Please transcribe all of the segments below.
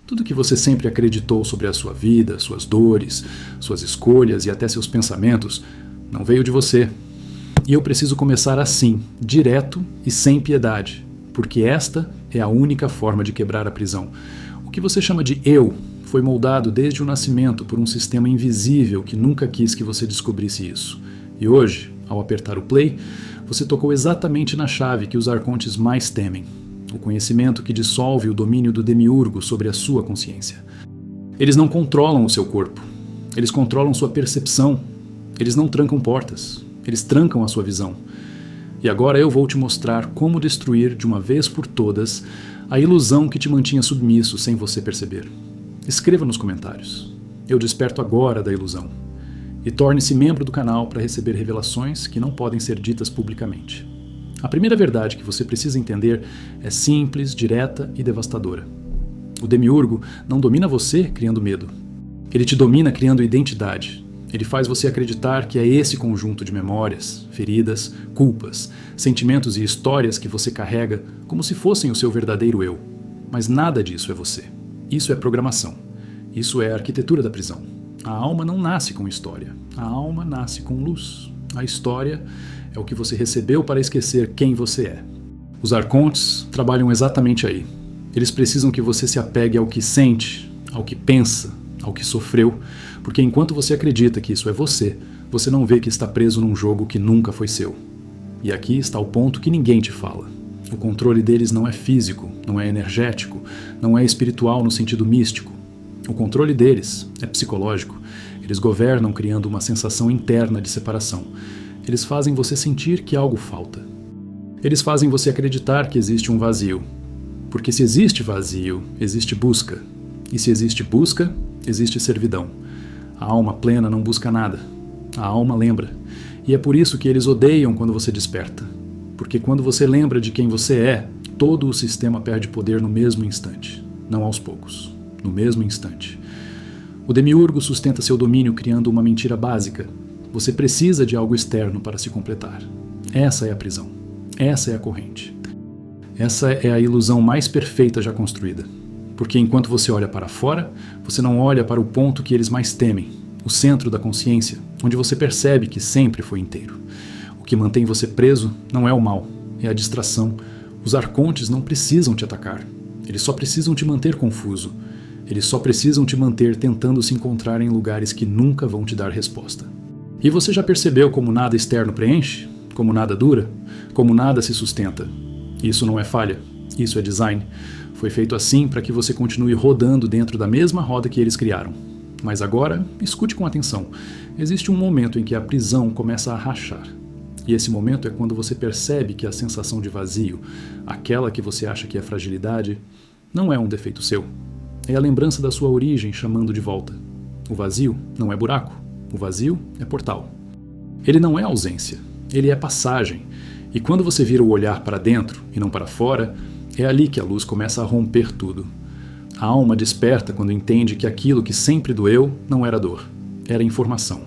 Tudo que você sempre acreditou sobre a sua vida, suas dores, suas escolhas e até seus pensamentos, não veio de você. E eu preciso começar assim, direto e sem piedade, porque esta é a única forma de quebrar a prisão. O que você chama de eu foi moldado desde o nascimento por um sistema invisível que nunca quis que você descobrisse isso. E hoje, ao apertar o play, você tocou exatamente na chave que os arcontes mais temem. O conhecimento que dissolve o domínio do demiurgo sobre a sua consciência. Eles não controlam o seu corpo. Eles controlam sua percepção. Eles não trancam portas. Eles trancam a sua visão. E agora eu vou te mostrar como destruir de uma vez por todas a ilusão que te mantinha submisso sem você perceber. Escreva nos comentários. Eu desperto agora da ilusão. E torne-se membro do canal para receber revelações que não podem ser ditas publicamente. A primeira verdade que você precisa entender é simples, direta e devastadora. O demiurgo não domina você criando medo. Ele te domina criando identidade. Ele faz você acreditar que é esse conjunto de memórias, feridas, culpas, sentimentos e histórias que você carrega como se fossem o seu verdadeiro eu. Mas nada disso é você. Isso é programação. Isso é a arquitetura da prisão. A alma não nasce com história. A alma nasce com luz. A história é o que você recebeu para esquecer quem você é. Os arcontes trabalham exatamente aí. Eles precisam que você se apegue ao que sente, ao que pensa, ao que sofreu, porque enquanto você acredita que isso é você, você não vê que está preso num jogo que nunca foi seu. E aqui está o ponto que ninguém te fala. O controle deles não é físico, não é energético, não é espiritual no sentido místico. O controle deles é psicológico. Eles governam criando uma sensação interna de separação. Eles fazem você sentir que algo falta. Eles fazem você acreditar que existe um vazio. Porque se existe vazio, existe busca. E se existe busca, existe servidão. A alma plena não busca nada. A alma lembra. E é por isso que eles odeiam quando você desperta. Porque quando você lembra de quem você é, todo o sistema perde poder no mesmo instante. Não aos poucos. No mesmo instante. O demiurgo sustenta seu domínio criando uma mentira básica. Você precisa de algo externo para se completar. Essa é a prisão. Essa é a corrente. Essa é a ilusão mais perfeita já construída. Porque enquanto você olha para fora, você não olha para o ponto que eles mais temem, o centro da consciência, onde você percebe que sempre foi inteiro. O que mantém você preso não é o mal, é a distração. Os arcontes não precisam te atacar. Eles só precisam te manter confuso. Eles só precisam te manter tentando se encontrar em lugares que nunca vão te dar resposta. E você já percebeu como nada externo preenche? Como nada dura? Como nada se sustenta? Isso não é falha, isso é design. Foi feito assim para que você continue rodando dentro da mesma roda que eles criaram. Mas agora, escute com atenção. Existe um momento em que a prisão começa a rachar. E esse momento é quando você percebe que a sensação de vazio, aquela que você acha que é fragilidade, não é um defeito seu. É a lembrança da sua origem chamando de volta. O vazio não é buraco. O vazio é portal. Ele não é ausência. Ele é passagem. E quando você vira o olhar para dentro e não para fora, é ali que a luz começa a romper tudo. A alma desperta quando entende que aquilo que sempre doeu não era dor. Era informação.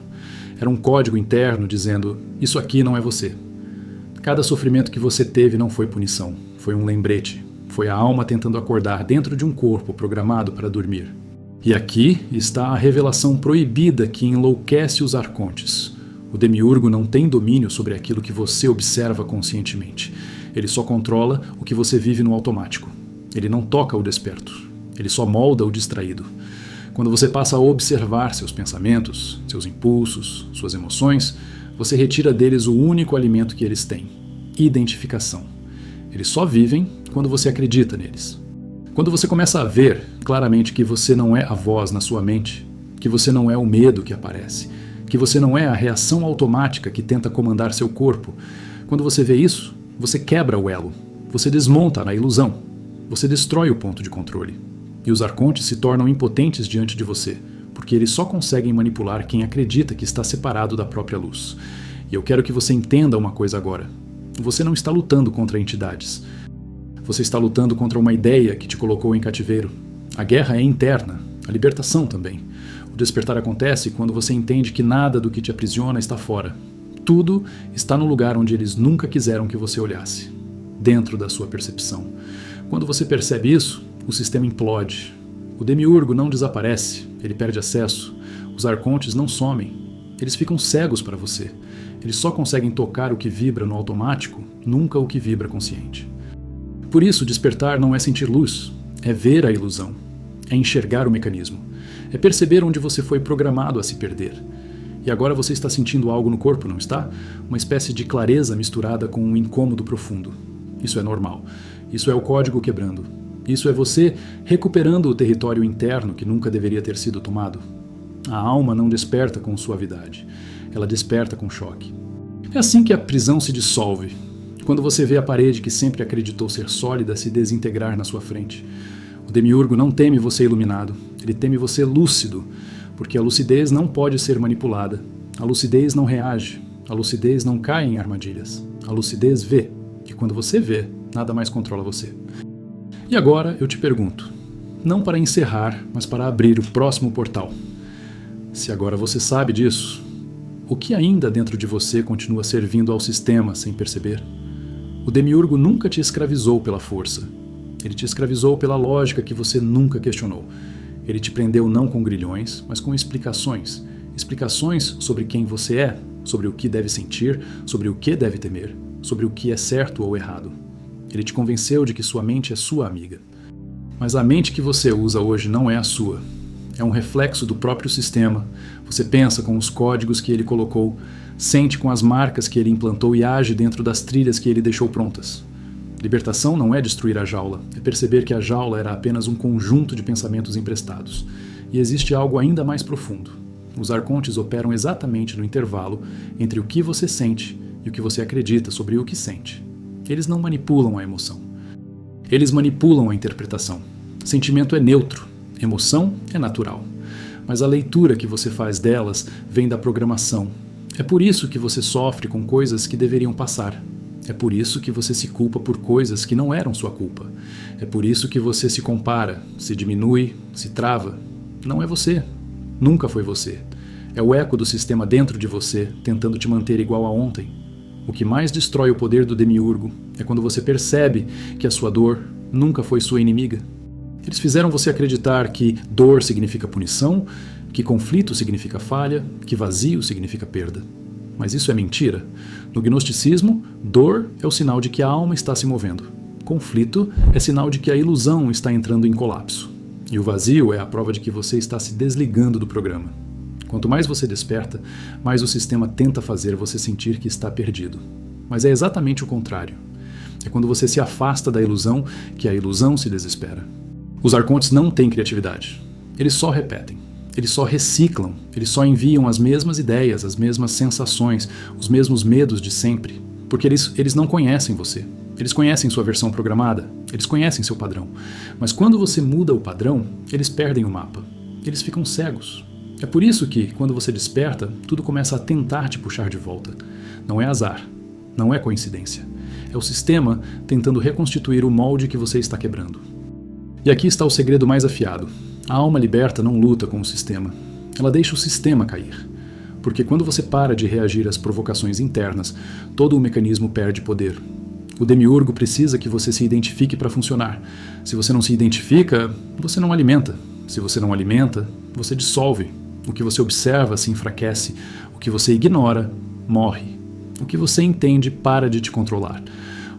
Era um código interno dizendo, isso aqui não é você. Cada sofrimento que você teve não foi punição. Foi um lembrete. Foi a alma tentando acordar dentro de um corpo programado para dormir. E aqui está a revelação proibida que enlouquece os arcontes. O demiurgo não tem domínio sobre aquilo que você observa conscientemente. Ele só controla o que você vive no automático. Ele não toca o desperto. Ele só molda o distraído. Quando você passa a observar seus pensamentos, seus impulsos, suas emoções, você retira deles o único alimento que eles têm: identificação. Eles só vivem quando você acredita neles. Quando você começa a ver claramente que você não é a voz na sua mente, que você não é o medo que aparece, que você não é a reação automática que tenta comandar seu corpo, quando você vê isso, você quebra o elo, você desmonta a ilusão, você destrói o ponto de controle. E os arcontes se tornam impotentes diante de você, porque eles só conseguem manipular quem acredita que está separado da própria luz. E eu quero que você entenda uma coisa agora. Você não está lutando contra entidades. Você está lutando contra uma ideia que te colocou em cativeiro. A guerra é interna, a libertação também. O despertar acontece quando você entende que nada do que te aprisiona está fora. Tudo está no lugar onde eles nunca quiseram que você olhasse, dentro da sua percepção. Quando você percebe isso, o sistema implode. O demiurgo não desaparece, ele perde acesso. Os arcontes não somem, eles ficam cegos para você. Eles só conseguem tocar o que vibra no automático, nunca o que vibra consciente. Por isso, despertar não é sentir luz, é ver a ilusão, é enxergar o mecanismo, é perceber onde você foi programado a se perder. E agora você está sentindo algo no corpo, não está? Uma espécie de clareza misturada com um incômodo profundo. Isso é normal. Isso é o código quebrando. Isso é você recuperando o território interno que nunca deveria ter sido tomado. A alma não desperta com suavidade. Ela desperta com choque. É assim que a prisão se dissolve. Quando você vê a parede que sempre acreditou ser sólida se desintegrar na sua frente. O demiurgo não teme você iluminado. Ele teme você lúcido. Porque a lucidez não pode ser manipulada. A lucidez não reage. A lucidez não cai em armadilhas. A lucidez vê. E quando você vê, nada mais controla você. E agora eu te pergunto, não para encerrar, mas para abrir o próximo portal. Se agora você sabe disso, o que ainda dentro de você continua servindo ao sistema sem perceber? O demiurgo nunca te escravizou pela força. Ele te escravizou pela lógica que você nunca questionou. Ele te prendeu não com grilhões, mas com explicações. Explicações sobre quem você é, sobre o que deve sentir, sobre o que deve temer, sobre o que é certo ou errado. Ele te convenceu de que sua mente é sua amiga. Mas a mente que você usa hoje não é a sua. É um reflexo do próprio sistema. Você pensa com os códigos que ele colocou, sente com as marcas que ele implantou e age dentro das trilhas que ele deixou prontas. Libertação não é destruir a jaula, é perceber que a jaula era apenas um conjunto de pensamentos emprestados. E existe algo ainda mais profundo. Os arcontes operam exatamente no intervalo entre o que você sente e o que você acredita sobre o que sente. Eles não manipulam a emoção. Eles manipulam a interpretação. Sentimento é neutro, emoção é natural. Mas a leitura que você faz delas vem da programação. É por isso que você sofre com coisas que deveriam passar. É por isso que você se culpa por coisas que não eram sua culpa. É por isso que você se compara, se diminui, se trava. Não é você. Nunca foi você. É o eco do sistema dentro de você, tentando te manter igual a ontem. O que mais destrói o poder do demiurgo é quando você percebe que a sua dor nunca foi sua inimiga. Eles fizeram você acreditar que dor significa punição, que conflito significa falha, que vazio significa perda. Mas isso é mentira. No gnosticismo, dor é o sinal de que a alma está se movendo. Conflito é sinal de que a ilusão está entrando em colapso. E o vazio é a prova de que você está se desligando do programa. Quanto mais você desperta, mais o sistema tenta fazer você sentir que está perdido. Mas é exatamente o contrário. É quando você se afasta da ilusão que a ilusão se desespera. Os arcontes não têm criatividade. Eles só repetem. Eles só reciclam. Eles só enviam as mesmas ideias, as mesmas sensações, os mesmos medos de sempre. Porque eles não conhecem você. Eles conhecem sua versão programada. Eles conhecem seu padrão. Mas quando você muda o padrão, eles perdem o mapa. Eles ficam cegos. É por isso que, quando você desperta, tudo começa a tentar te puxar de volta. Não é azar, não é coincidência. É o sistema tentando reconstituir o molde que você está quebrando. E aqui está o segredo mais afiado. A alma liberta não luta com o sistema. Ela deixa o sistema cair. Porque quando você para de reagir às provocações internas, todo o mecanismo perde poder. O demiurgo precisa que você se identifique para funcionar. Se você não se identifica, você não alimenta. Se você não alimenta, você dissolve. O que você observa se enfraquece, o que você ignora, morre. O que você entende para de te controlar.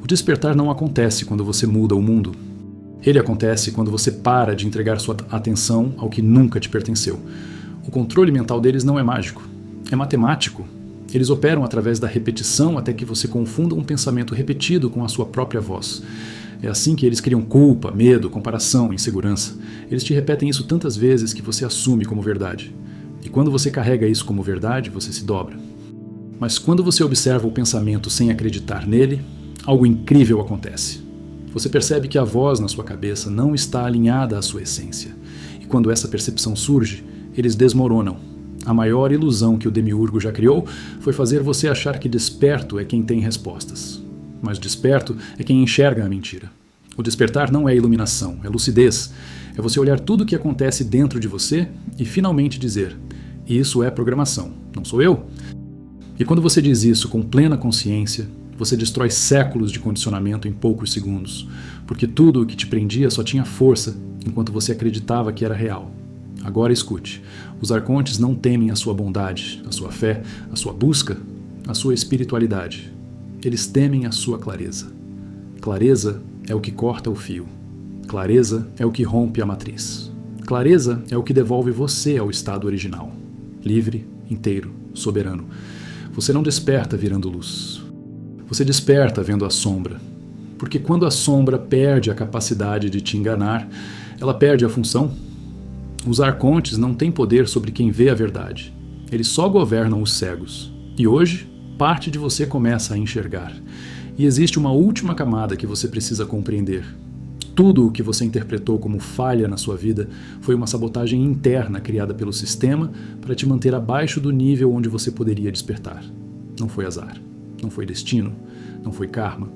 O despertar não acontece quando você muda o mundo. Ele acontece quando você para de entregar sua atenção ao que nunca te pertenceu. O controle mental deles não é mágico, é matemático. Eles operam através da repetição até que você confunda um pensamento repetido com a sua própria voz. É assim que eles criam culpa, medo, comparação, insegurança. Eles te repetem isso tantas vezes que você assume como verdade. E quando você carrega isso como verdade, você se dobra. Mas quando você observa o pensamento sem acreditar nele, algo incrível acontece. Você percebe que a voz na sua cabeça não está alinhada à sua essência. E quando essa percepção surge, eles desmoronam. A maior ilusão que o demiurgo já criou foi fazer você achar que desperto é quem tem respostas. Mas desperto é quem enxerga a mentira. O despertar não é iluminação, é lucidez. É você olhar tudo o que acontece dentro de você e finalmente dizer: isso é programação, não sou eu? E quando você diz isso com plena consciência, você destrói séculos de condicionamento em poucos segundos, porque tudo o que te prendia só tinha força enquanto você acreditava que era real. Agora escute, os arcontes não temem a sua bondade, a sua fé, a sua busca, a sua espiritualidade. Eles temem a sua clareza. Clareza é o que corta o fio. Clareza é o que rompe a matriz. Clareza é o que devolve você ao estado original. Livre, inteiro, soberano. Você não desperta virando luz. Você desperta vendo a sombra. Porque quando a sombra perde a capacidade de te enganar, ela perde a função. Os arcontes não têm poder sobre quem vê a verdade. Eles só governam os cegos. E hoje, parte de você começa a enxergar. E existe uma última camada que você precisa compreender. Tudo o que você interpretou como falha na sua vida foi uma sabotagem interna criada pelo sistema para te manter abaixo do nível onde você poderia despertar. Não foi azar, não foi destino, não foi karma.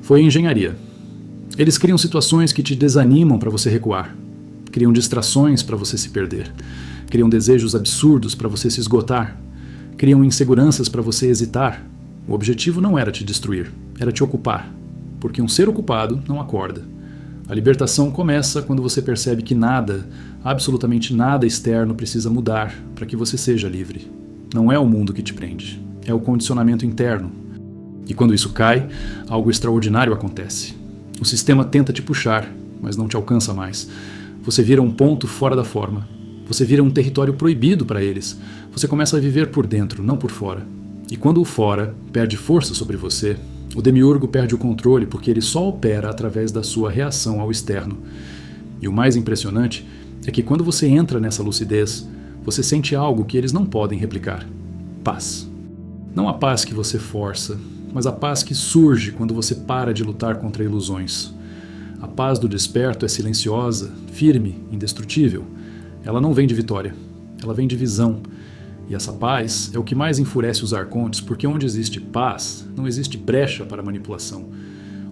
Foi engenharia. Eles criam situações que te desanimam para você recuar. Criam distrações para você se perder. Criam desejos absurdos para você se esgotar. Criam inseguranças para você hesitar. O objetivo não era te destruir, era te ocupar. Porque um ser ocupado não acorda. A libertação começa quando você percebe que nada, absolutamente nada externo precisa mudar para que você seja livre. Não é o mundo que te prende, é o condicionamento interno. E quando isso cai, algo extraordinário acontece. O sistema tenta te puxar, mas não te alcança mais. Você vira um ponto fora da forma. Você vira um território proibido para eles. Você começa a viver por dentro, não por fora. E quando o fora perde força sobre você, o demiurgo perde o controle porque ele só opera através da sua reação ao externo. E o mais impressionante é que quando você entra nessa lucidez, você sente algo que eles não podem replicar. Paz. Não a paz que você força, mas a paz que surge quando você para de lutar contra ilusões. A paz do desperto é silenciosa, firme, indestrutível. Ela não vem de vitória, ela vem de visão. E essa paz é o que mais enfurece os arcontes, porque onde existe paz, não existe brecha para manipulação.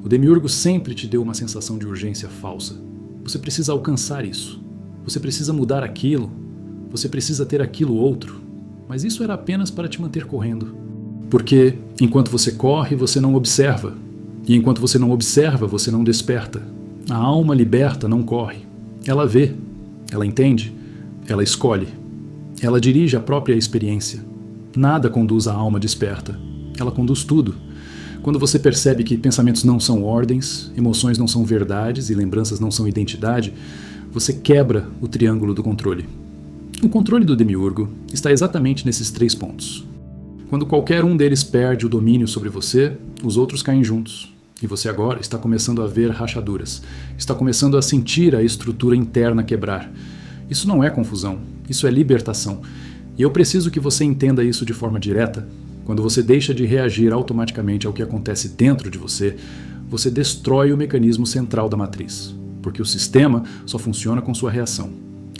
O demiurgo sempre te deu uma sensação de urgência falsa. Você precisa alcançar isso. Você precisa mudar aquilo. Você precisa ter aquilo outro. Mas isso era apenas para te manter correndo. Porque enquanto você corre, você não observa. E enquanto você não observa, você não desperta. A alma liberta não corre. Ela vê, ela entende, ela escolhe. Ela dirige a própria experiência. Nada conduz a alma desperta. Ela conduz tudo. Quando você percebe que pensamentos não são ordens, emoções não são verdades e lembranças não são identidade, você quebra o triângulo do controle. O controle do demiurgo está exatamente nesses 3 pontos. Quando qualquer um deles perde o domínio sobre você, os outros caem juntos. E você agora está começando a ver rachaduras. Está começando a sentir a estrutura interna quebrar. Isso não é confusão, isso é libertação. E eu preciso que você entenda isso de forma direta. Quando você deixa de reagir automaticamente ao que acontece dentro de você, você destrói o mecanismo central da matriz. Porque o sistema só funciona com sua reação.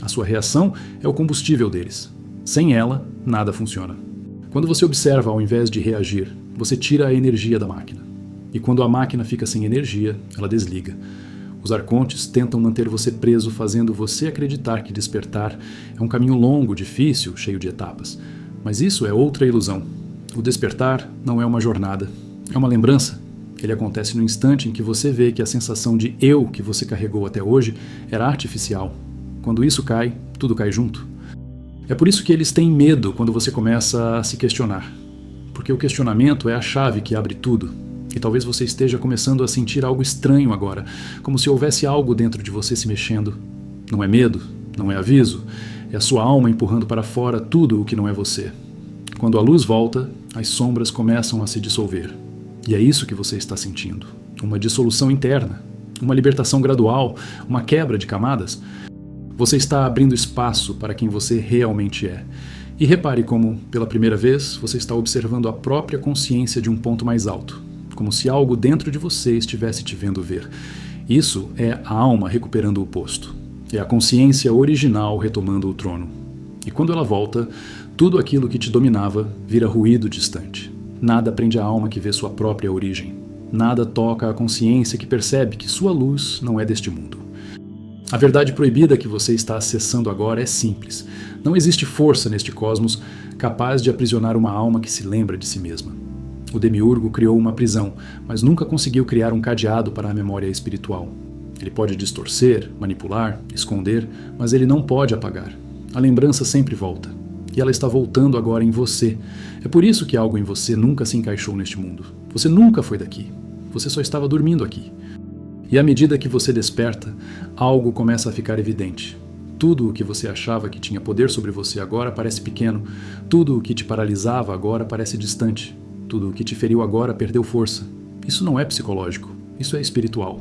A sua reação é o combustível deles. Sem ela, nada funciona. Quando você observa ao invés de reagir, você tira a energia da máquina. E quando a máquina fica sem energia, ela desliga. Os arcontes tentam manter você preso, fazendo você acreditar que despertar é um caminho longo, difícil, cheio de etapas. Mas isso é outra ilusão. O despertar não é uma jornada, é uma lembrança. Ele acontece no instante em que você vê que a sensação de eu que você carregou até hoje era artificial. Quando isso cai, tudo cai junto. É por isso que eles têm medo quando você começa a se questionar. Porque o questionamento é a chave que abre tudo. E talvez você esteja começando a sentir algo estranho agora, como se houvesse algo dentro de você se mexendo. Não é medo, não é aviso, é a sua alma empurrando para fora tudo o que não é você. Quando a luz volta, as sombras começam a se dissolver. E é isso que você está sentindo. Uma dissolução interna, uma libertação gradual, uma quebra de camadas. Você está abrindo espaço para quem você realmente é. E repare como, pela primeira vez, você está observando a própria consciência de um ponto mais alto. Como se algo dentro de você estivesse te vendo ver. Isso é a alma recuperando o posto. É a consciência original retomando o trono. E quando ela volta, tudo aquilo que te dominava vira ruído distante. Nada prende a alma que vê sua própria origem. Nada toca a consciência que percebe que sua luz não é deste mundo. A verdade proibida que você está acessando agora é simples. Não existe força neste cosmos capaz de aprisionar uma alma que se lembra de si mesma. O demiurgo criou uma prisão, mas nunca conseguiu criar um cadeado para a memória espiritual. Ele pode distorcer, manipular, esconder, mas ele não pode apagar. A lembrança sempre volta. E ela está voltando agora em você. É por isso que algo em você nunca se encaixou neste mundo. Você nunca foi daqui. Você só estava dormindo aqui. E à medida que você desperta, algo começa a ficar evidente. Tudo o que você achava que tinha poder sobre você agora parece pequeno. Tudo o que te paralisava agora parece distante. Tudo o que te feriu agora perdeu força. Isso não é psicológico. Isso é espiritual.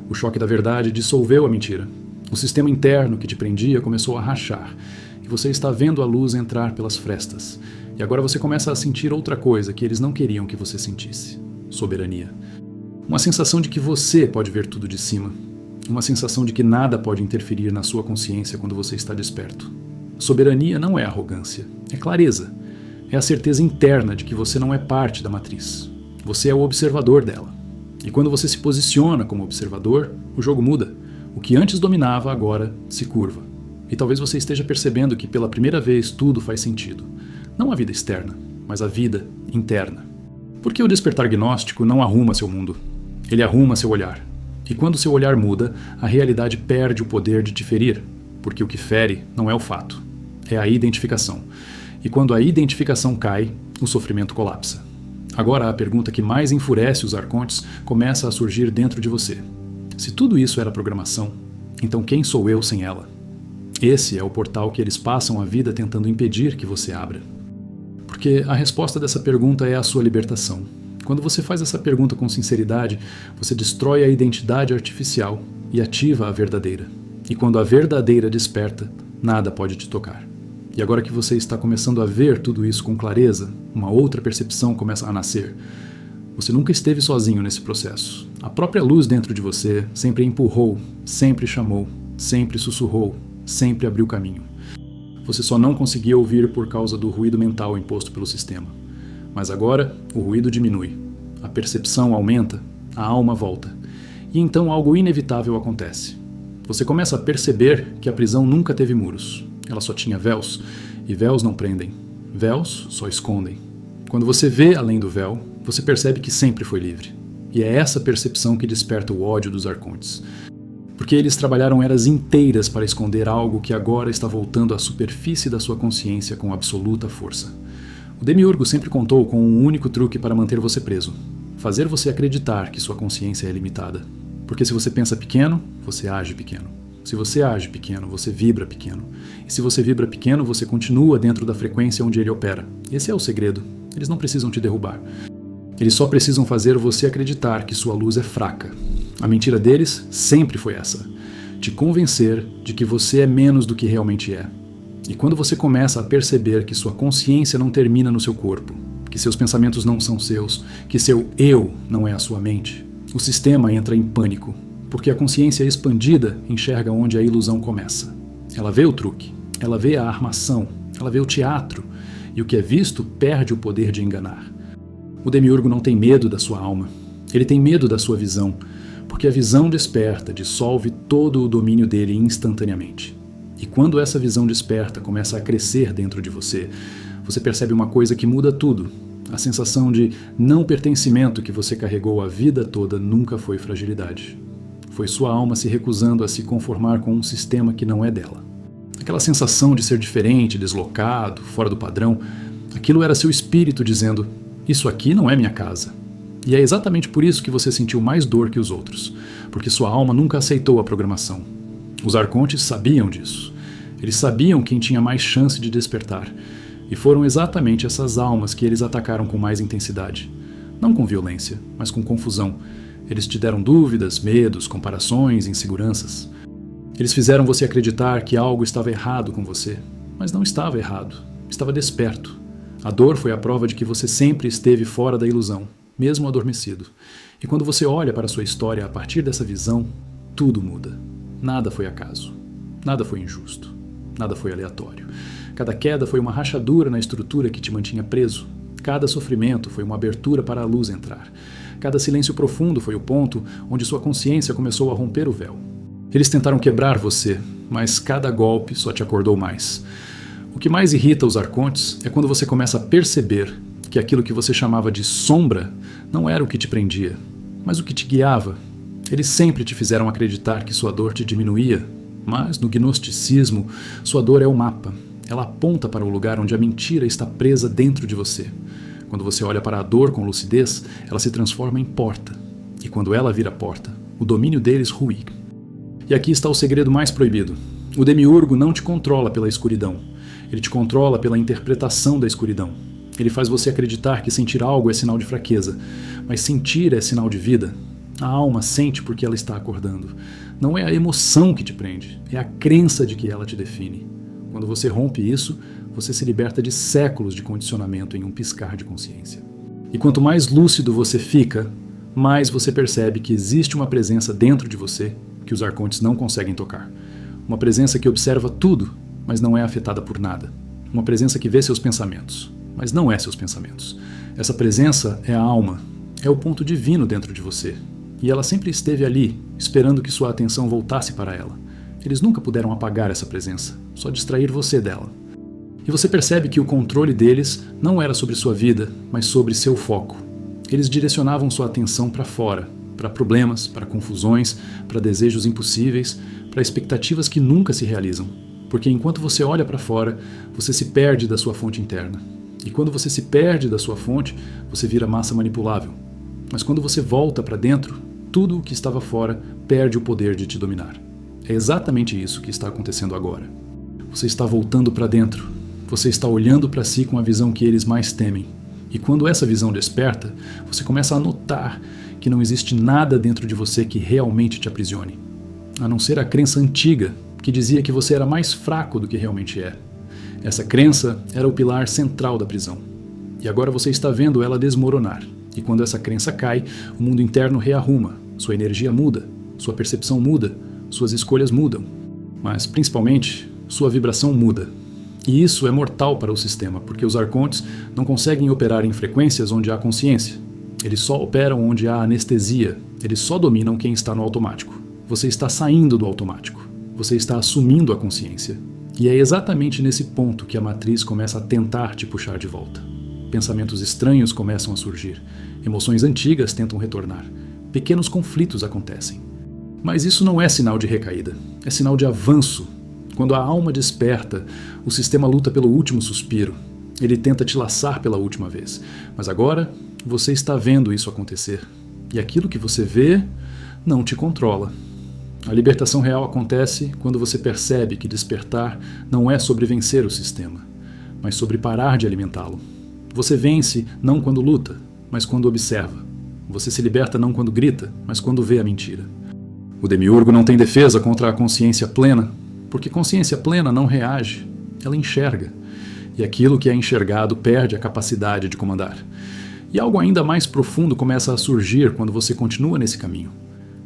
O choque da verdade dissolveu a mentira. O sistema interno que te prendia começou a rachar. E você está vendo a luz entrar pelas frestas. E agora você começa a sentir outra coisa que eles não queriam que você sentisse. Soberania. Uma sensação de que você pode ver tudo de cima. Uma sensação de que nada pode interferir na sua consciência quando você está desperto. Soberania não é arrogância, é clareza. É a certeza interna de que você não é parte da matriz. Você é o observador dela. E quando você se posiciona como observador, o jogo muda. O que antes dominava agora se curva. E talvez você esteja percebendo que pela primeira vez tudo faz sentido. Não a vida externa, mas a vida interna. Porque o despertar gnóstico não arruma seu mundo. Ele arruma seu olhar. E quando seu olhar muda, a realidade perde o poder de te ferir. Porque o que fere não é o fato. É a identificação. E quando a identificação cai, o sofrimento colapsa. Agora a pergunta que mais enfurece os arcontes começa a surgir dentro de você. Se tudo isso era programação, então quem sou eu sem ela? Esse é o portal que eles passam a vida tentando impedir que você abra. Porque a resposta dessa pergunta é a sua libertação. Quando você faz essa pergunta com sinceridade, você destrói a identidade artificial e ativa a verdadeira. E quando a verdadeira desperta, nada pode te tocar. E agora que você está começando a ver tudo isso com clareza, uma outra percepção começa a nascer. Você nunca esteve sozinho nesse processo. A própria luz dentro de você sempre empurrou, sempre chamou, sempre sussurrou, sempre abriu caminho. Você só não conseguia ouvir por causa do ruído mental imposto pelo sistema. Mas agora, o ruído diminui, a percepção aumenta, a alma volta. E então algo inevitável acontece. Você começa a perceber que a prisão nunca teve muros. Ela só tinha véus, e véus não prendem. Véus só escondem. Quando você vê além do véu, você percebe que sempre foi livre. E é essa percepção que desperta o ódio dos arcontes. Porque eles trabalharam eras inteiras para esconder algo que agora está voltando à superfície da sua consciência com absoluta força. O Demiurgo sempre contou com um único truque para manter você preso. Fazer você acreditar que sua consciência é limitada. Porque se você pensa pequeno, você age pequeno. Se você age pequeno, você vibra pequeno. E se você vibra pequeno, você continua dentro da frequência onde ele opera. Esse é o segredo. Eles não precisam te derrubar. Eles só precisam fazer você acreditar que sua luz é fraca. A mentira deles sempre foi essa. Te convencer de que você é menos do que realmente é. E quando você começa a perceber que sua consciência não termina no seu corpo, que seus pensamentos não são seus, que seu eu não é a sua mente, o sistema entra em pânico. Porque a consciência expandida enxerga onde a ilusão começa. Ela vê o truque, ela vê a armação, ela vê o teatro, e o que é visto perde o poder de enganar. O Demiurgo não tem medo da sua alma, ele tem medo da sua visão, porque a visão desperta, dissolve todo o domínio dele instantaneamente. E quando essa visão desperta começa a crescer dentro de você, você percebe uma coisa que muda tudo. A sensação de não pertencimento que você carregou a vida toda nunca foi fragilidade. Foi sua alma se recusando a se conformar com um sistema que não é dela. Aquela sensação de ser diferente, deslocado, fora do padrão, aquilo era seu espírito dizendo: isso aqui não é minha casa. E é exatamente por isso que você sentiu mais dor que os outros, porque sua alma nunca aceitou a programação. Os arcontes sabiam disso. Eles sabiam quem tinha mais chance de despertar, e foram exatamente essas almas que eles atacaram com mais intensidade. Não com violência, mas com confusão. Eles te deram dúvidas, medos, comparações, inseguranças. Eles fizeram você acreditar que algo estava errado com você, mas não estava errado, estava desperto. A dor foi a prova de que você sempre esteve fora da ilusão, mesmo adormecido. E quando você olha para a sua história a partir dessa visão, tudo muda. Nada foi acaso, nada foi injusto, nada foi aleatório. Cada queda foi uma rachadura na estrutura que te mantinha preso. Cada sofrimento foi uma abertura para a luz entrar. Cada silêncio profundo foi o ponto onde sua consciência começou a romper o véu. Eles tentaram quebrar você, mas cada golpe só te acordou mais. O que mais irrita os arcontes é quando você começa a perceber que aquilo que você chamava de sombra não era o que te prendia, mas o que te guiava. Eles sempre te fizeram acreditar que sua dor te diminuía, mas no gnosticismo, sua dor é o mapa. Ela aponta para o lugar onde a mentira está presa dentro de você. Quando você olha para a dor com lucidez, ela se transforma em porta. E quando ela vira porta, o domínio deles rui. E aqui está o segredo mais proibido. O demiurgo não te controla pela escuridão. Ele te controla pela interpretação da escuridão. Ele faz você acreditar que sentir algo é sinal de fraqueza, mas sentir é sinal de vida. A alma sente porque ela está acordando. Não é a emoção que te prende, é a crença de que ela te define. Quando você rompe isso, você se liberta de séculos de condicionamento em um piscar de consciência. E quanto mais lúcido você fica, mais você percebe que existe uma presença dentro de você que os arcontes não conseguem tocar. Uma presença que observa tudo, mas não é afetada por nada. Uma presença que vê seus pensamentos, mas não é seus pensamentos. Essa presença é a alma, é o ponto divino dentro de você. E ela sempre esteve ali, esperando que sua atenção voltasse para ela. Eles nunca puderam apagar essa presença, só distrair você dela. E você percebe que o controle deles não era sobre sua vida, mas sobre seu foco. Eles direcionavam sua atenção para fora, para problemas, para confusões, para desejos impossíveis, para expectativas que nunca se realizam. Porque enquanto você olha para fora, você se perde da sua fonte interna. E quando você se perde da sua fonte, você vira massa manipulável. Mas quando você volta para dentro, tudo o que estava fora perde o poder de te dominar. É exatamente isso que está acontecendo agora. Você está voltando para dentro. Você está olhando para si com a visão que eles mais temem. E quando essa visão desperta, você começa a notar que não existe nada dentro de você que realmente te aprisione. A não ser a crença antiga, que dizia que você era mais fraco do que realmente é. Essa crença era o pilar central da prisão. E agora você está vendo ela desmoronar. E quando essa crença cai, o mundo interno rearruma, sua energia muda, sua percepção muda, suas escolhas mudam. Mas, principalmente, sua vibração muda. E isso é mortal para o sistema, porque os arcontes não conseguem operar em frequências onde há consciência. Eles só operam onde há anestesia, eles só dominam quem está no automático. Você está saindo do automático, você está assumindo a consciência. E é exatamente nesse ponto que a matriz começa a tentar te puxar de volta. Pensamentos estranhos começam a surgir, emoções antigas tentam retornar, pequenos conflitos acontecem. Mas isso não é sinal de recaída, é sinal de avanço. Quando a alma desperta, o sistema luta pelo último suspiro. Ele tenta te laçar pela última vez. Mas agora, você está vendo isso acontecer. E aquilo que você vê não te controla. A libertação real acontece quando você percebe que despertar não é sobre vencer o sistema, mas sobre parar de alimentá-lo. Você vence não quando luta, mas quando observa. Você se liberta não quando grita, mas quando vê a mentira. O demiurgo não tem defesa contra a consciência plena, porque consciência plena não reage, ela enxerga. E aquilo que é enxergado perde a capacidade de comandar. E algo ainda mais profundo começa a surgir quando você continua nesse caminho.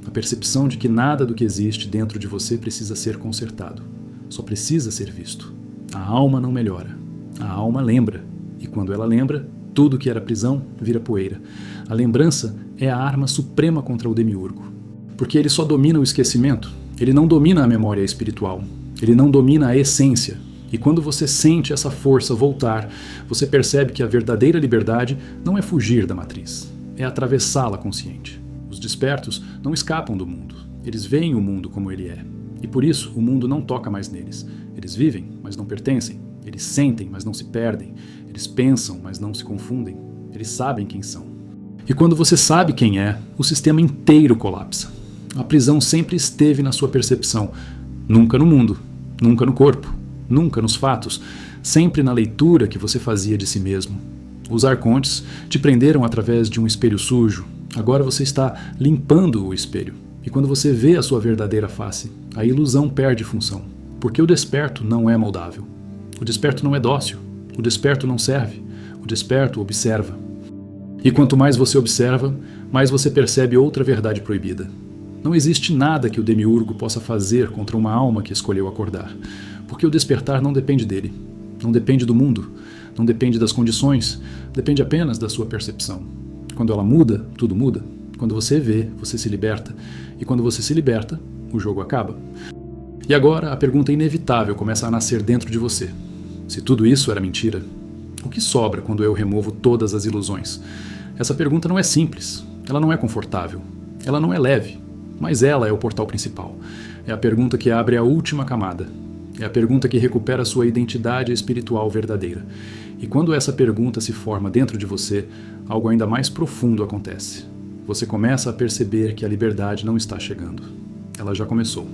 A percepção de que nada do que existe dentro de você precisa ser consertado. Só precisa ser visto. A alma não melhora. A alma lembra. E quando ela lembra, tudo que era prisão vira poeira. A lembrança é a arma suprema contra o demiurgo. Porque ele só domina o esquecimento. Ele não domina a memória espiritual. Ele não domina a essência. E quando você sente essa força voltar, você percebe que a verdadeira liberdade não é fugir da matriz. É atravessá-la consciente. Os despertos não escapam do mundo. Eles veem o mundo como ele é. E por isso o mundo não toca mais neles. Eles vivem, mas não pertencem. Eles sentem, mas não se perdem. Eles pensam, mas não se confundem. Eles sabem quem são. E quando você sabe quem é, o sistema inteiro colapsa. A prisão sempre esteve na sua percepção. Nunca no mundo, nunca no corpo, nunca nos fatos, sempre na leitura que você fazia de si mesmo. Os arcontes te prenderam através de um espelho sujo. Agora você está limpando o espelho. E quando você vê a sua verdadeira face, a ilusão perde função. Porque o desperto não é moldável. O desperto não é dócil. O desperto não serve. O desperto observa. E quanto mais você observa, mais você percebe outra verdade proibida. Não existe nada que o demiurgo possa fazer contra uma alma que escolheu acordar. Porque o despertar não depende dele. Não depende do mundo. Não depende das condições. Depende apenas da sua percepção. Quando ela muda, tudo muda. Quando você vê, você se liberta. E quando você se liberta, o jogo acaba. E agora a pergunta inevitável começa a nascer dentro de você. Se tudo isso era mentira, o que sobra quando eu removo todas as ilusões? Essa pergunta não é simples. Ela não é confortável. Ela não é leve. Mas ela é o portal principal. É a pergunta que abre a última camada. É a pergunta que recupera sua identidade espiritual verdadeira. E quando essa pergunta se forma dentro de você, algo ainda mais profundo acontece. Você começa a perceber que a liberdade não está chegando. Ela já começou.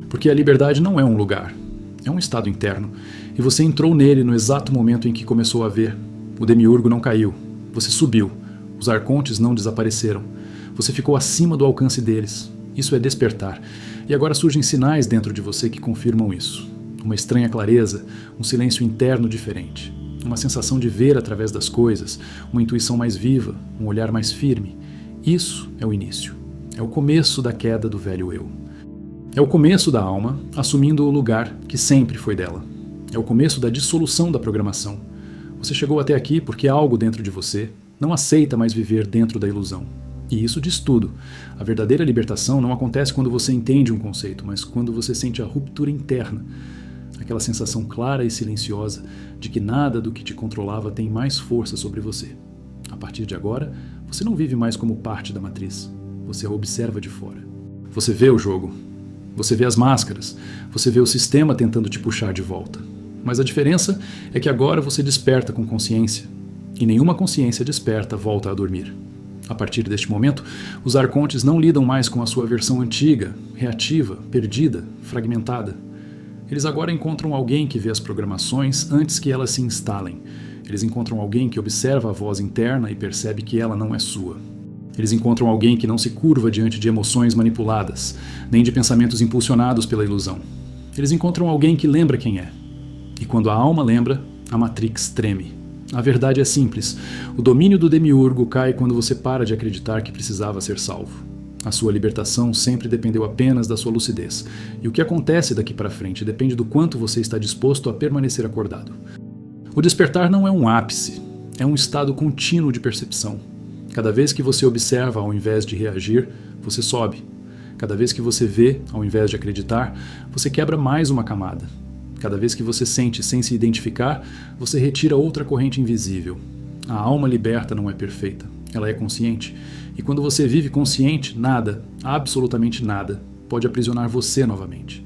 Porque a liberdade não é um lugar, é um estado interno. E você entrou nele no exato momento em que começou a ver. O demiurgo não caiu. Você subiu. Os arcontes não desapareceram. Você ficou acima do alcance deles. Isso é despertar. E agora surgem sinais dentro de você que confirmam isso. Uma estranha clareza, um silêncio interno diferente. Uma sensação de ver através das coisas, uma intuição mais viva, um olhar mais firme. Isso é o início. É o começo da queda do velho eu. É o começo da alma assumindo o lugar que sempre foi dela. É o começo da dissolução da programação. Você chegou até aqui porque algo dentro de você não aceita mais viver dentro da ilusão. E isso diz tudo. A verdadeira libertação não acontece quando você entende um conceito, mas quando você sente a ruptura interna. Aquela sensação clara e silenciosa de que nada do que te controlava tem mais força sobre você. A partir de agora, você não vive mais como parte da matriz. Você a observa de fora. Você vê o jogo. Você vê as máscaras. Você vê o sistema tentando te puxar de volta. Mas a diferença é que agora você desperta com consciência. E nenhuma consciência desperta volta a dormir. A partir deste momento, os arcontes não lidam mais com a sua versão antiga, reativa, perdida, fragmentada. Eles agora encontram alguém que vê as programações antes que elas se instalem. Eles encontram alguém que observa a voz interna e percebe que ela não é sua. Eles encontram alguém que não se curva diante de emoções manipuladas, nem de pensamentos impulsionados pela ilusão. Eles encontram alguém que lembra quem é. E quando a alma lembra, a Matrix treme. A verdade é simples. O domínio do demiurgo cai quando você para de acreditar que precisava ser salvo. A sua libertação sempre dependeu apenas da sua lucidez. E o que acontece daqui para frente depende do quanto você está disposto a permanecer acordado. O despertar não é um ápice, é um estado contínuo de percepção. Cada vez que você observa ao invés de reagir, você sobe. Cada vez que você vê ao invés de acreditar, você quebra mais uma camada. Cada vez que você sente sem se identificar, você retira outra corrente invisível. A alma liberta não é perfeita, ela é consciente. E quando você vive consciente, nada, absolutamente nada, pode aprisionar você novamente.